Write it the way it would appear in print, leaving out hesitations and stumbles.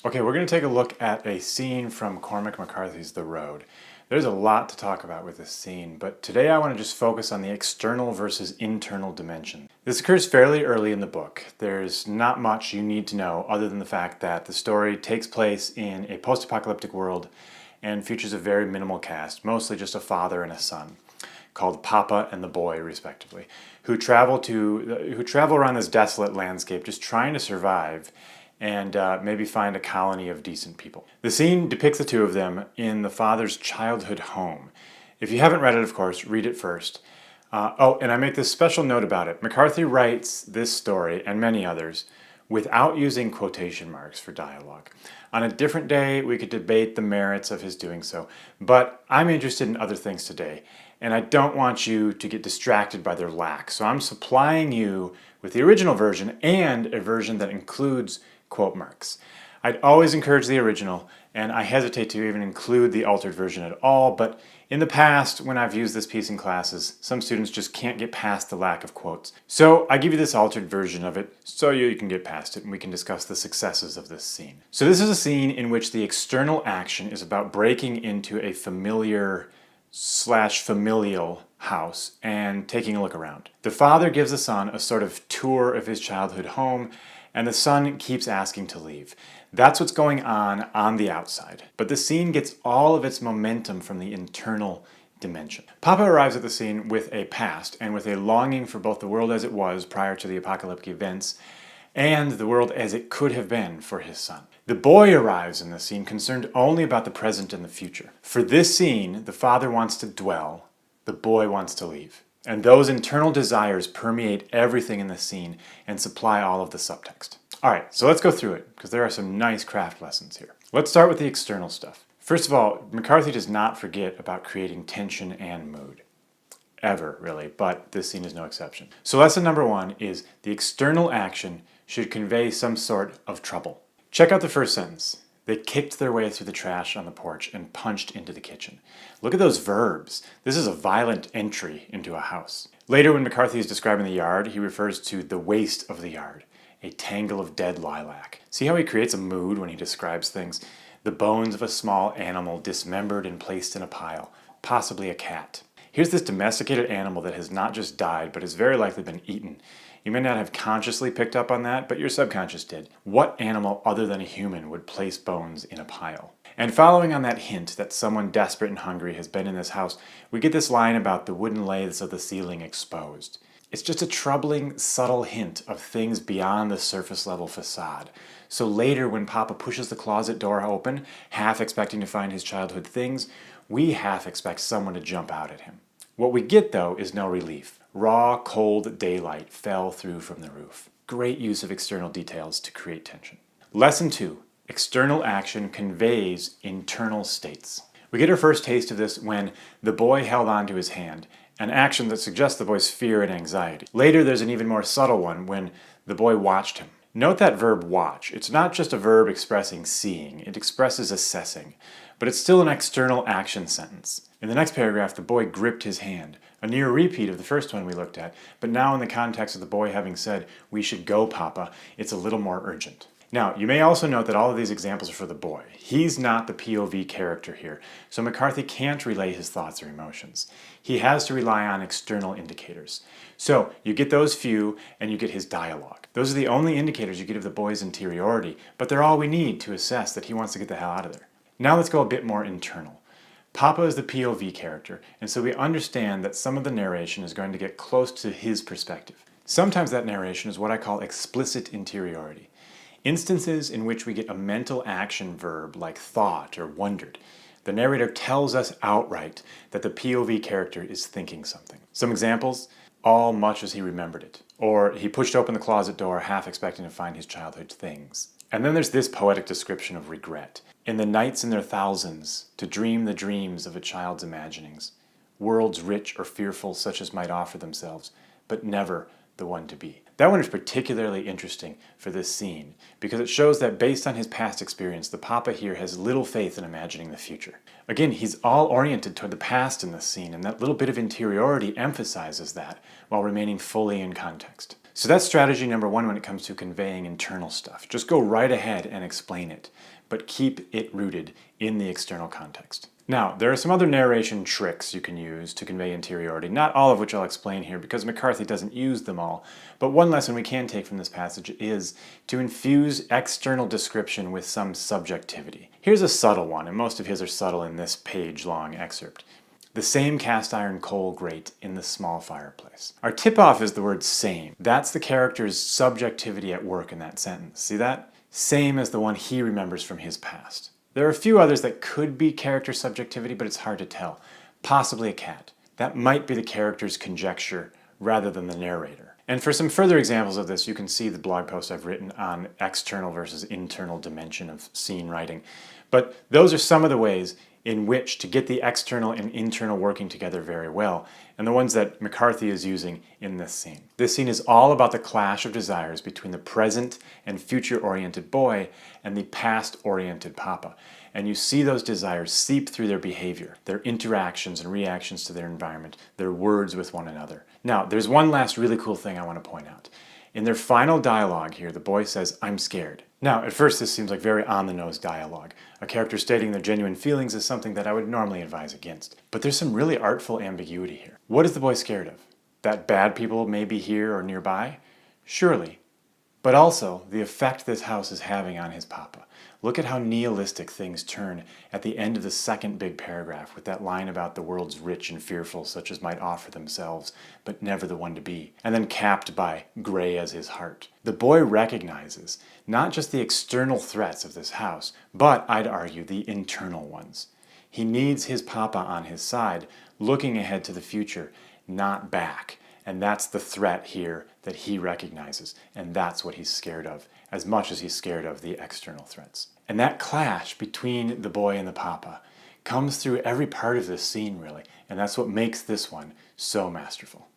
Okay, we're going to take a look at a scene from Cormac McCarthy's The Road. There's a lot to talk about with this scene, but today I want to just focus on the external versus internal dimension. This occurs fairly early in the book. There's not much you need to know other than the fact that the story takes place in a post-apocalyptic world and features a very minimal cast, mostly just a father and a son, called Papa and the Boy, respectively, who travel around this desolate landscape just trying to survive and maybe find a colony of decent people. The scene depicts the two of them in the father's childhood home. If you haven't read it, of course, read it first. And I make this special note about it. McCarthy writes this story, and many others, without using quotation marks for dialogue. On a different day, we could debate the merits of his doing so, but I'm interested in other things today, and I don't want you to get distracted by their lack. So I'm supplying you with the original version and a version that includes quote marks. I'd always encourage the original, and I hesitate to even include the altered version at all, but in the past, when I've used this piece in classes, some students just can't get past the lack of quotes. So I give you this altered version of it so you can get past it and we can discuss the successes of this scene. So this is a scene in which the external action is about breaking into a familiar/familial house and taking a look around. The father gives the son a sort of tour of his childhood home, and the son keeps asking to leave. That's what's going on the outside. But the scene gets all of its momentum from the internal dimension. Papa arrives at the scene with a past and with a longing for both the world as it was prior to the apocalyptic events and the world as it could have been for his son. The boy arrives in the scene concerned only about the present and the future. For this scene, the father wants to dwell, the boy wants to leave. And those internal desires permeate everything in the scene and supply all of the subtext. All right, so let's go through it, because there are some nice craft lessons here. Let's start with the external stuff. First of all, McCarthy does not forget about creating tension and mood. Ever, really, but this scene is no exception. So lesson number one is the external action should convey some sort of trouble. Check out the first sentence. They kicked their way through the trash on the porch and punched into the kitchen. Look at those verbs. This is a violent entry into a house. Later, when McCarthy is describing the yard, he refers to the waste of the yard, a tangle of dead lilac. See how he creates a mood when he describes things? The bones of a small animal dismembered and placed in a pile, possibly a cat. Here's this domesticated animal that has not just died, but has very likely been eaten. You may not have consciously picked up on that, but your subconscious did. What animal other than a human would place bones in a pile? And following on that hint that someone desperate and hungry has been in this house, we get this line about the wooden laths of the ceiling exposed. It's just a troubling, subtle hint of things beyond the surface level facade. So later, when Papa pushes the closet door open, half expecting to find his childhood things, we half expect someone to jump out at him. What we get, though, is no relief. Raw, cold daylight fell through from the roof. Great use of external details to create tension. Lesson 2. External action conveys internal states. We get our first taste of this when the boy held onto his hand, an action that suggests the boy's fear and anxiety. Later, there's an even more subtle one when the boy watched him. Note that verb watch. It's not just a verb expressing seeing, it expresses assessing, but it's still an external action sentence. In the next paragraph, the boy gripped his hand, a near repeat of the first one we looked at, but now in the context of the boy having said, "We should go, Papa," it's a little more urgent. Now, you may also note that all of these examples are for the boy. He's not the POV character here, so McCarthy can't relay his thoughts or emotions. He has to rely on external indicators. So, you get those few, and you get his dialogue. Those are the only indicators you get of the boy's interiority, but they're all we need to assess that he wants to get the hell out of there. Now let's go a bit more internal. Papa is the POV character, and so we understand that some of the narration is going to get close to his perspective. Sometimes that narration is what I call explicit interiority. Instances in which we get a mental action verb like thought or wondered. The narrator tells us outright that the POV character is thinking something. Some examples, all much as he remembered it. Or he pushed open the closet door half expecting to find his childhood things. And then there's this poetic description of regret. In the nights in their thousands, to dream the dreams of a child's imaginings. Worlds rich or fearful such as might offer themselves, but never the one to be. That one is particularly interesting for this scene because it shows that based on his past experience, the Papa here has little faith in imagining the future. Again, he's all oriented toward the past in this scene, and that little bit of interiority emphasizes that while remaining fully in context. So that's strategy number one when it comes to conveying internal stuff. Just go right ahead and explain it, but keep it rooted in the external context. Now, there are some other narration tricks you can use to convey interiority, not all of which I'll explain here because McCarthy doesn't use them all, but one lesson we can take from this passage is to infuse external description with some subjectivity. Here's a subtle one, and most of his are subtle in this page-long excerpt. The same cast iron coal grate in the small fireplace. Our tip-off is the word same. That's the character's subjectivity at work in that sentence. See that? Same as the one he remembers from his past. There are a few others that could be character subjectivity, but it's hard to tell. Possibly a cat. That might be the character's conjecture rather than the narrator. And for some further examples of this, you can see the blog post I've written on external versus internal dimension of scene writing. But those are some of the ways in which to get the external and internal working together very well, and the ones that McCarthy is using in this scene. This scene is all about the clash of desires between the present and future-oriented boy and the past-oriented papa. And you see those desires seep through their behavior, their interactions and reactions to their environment, their words with one another. Now, there's one last really cool thing I want to point out. In their final dialogue here, the boy says, "I'm scared." Now, at first this seems like very on-the-nose dialogue. A character stating their genuine feelings is something that I would normally advise against. But there's some really artful ambiguity here. What is the boy scared of? That bad people may be here or nearby? Surely. But also, the effect this house is having on his papa. Look at how nihilistic things turn at the end of the second big paragraph with that line about the world's rich and fearful such as might offer themselves, but never the one to be, and then capped by gray as his heart. The boy recognizes not just the external threats of this house, but I'd argue the internal ones. He needs his papa on his side, looking ahead to the future, not back. And that's the threat here that he recognizes, and that's what he's scared of, as much as he's scared of the external threats. And that clash between the boy and the papa comes through every part of this scene, really, and that's what makes this one so masterful.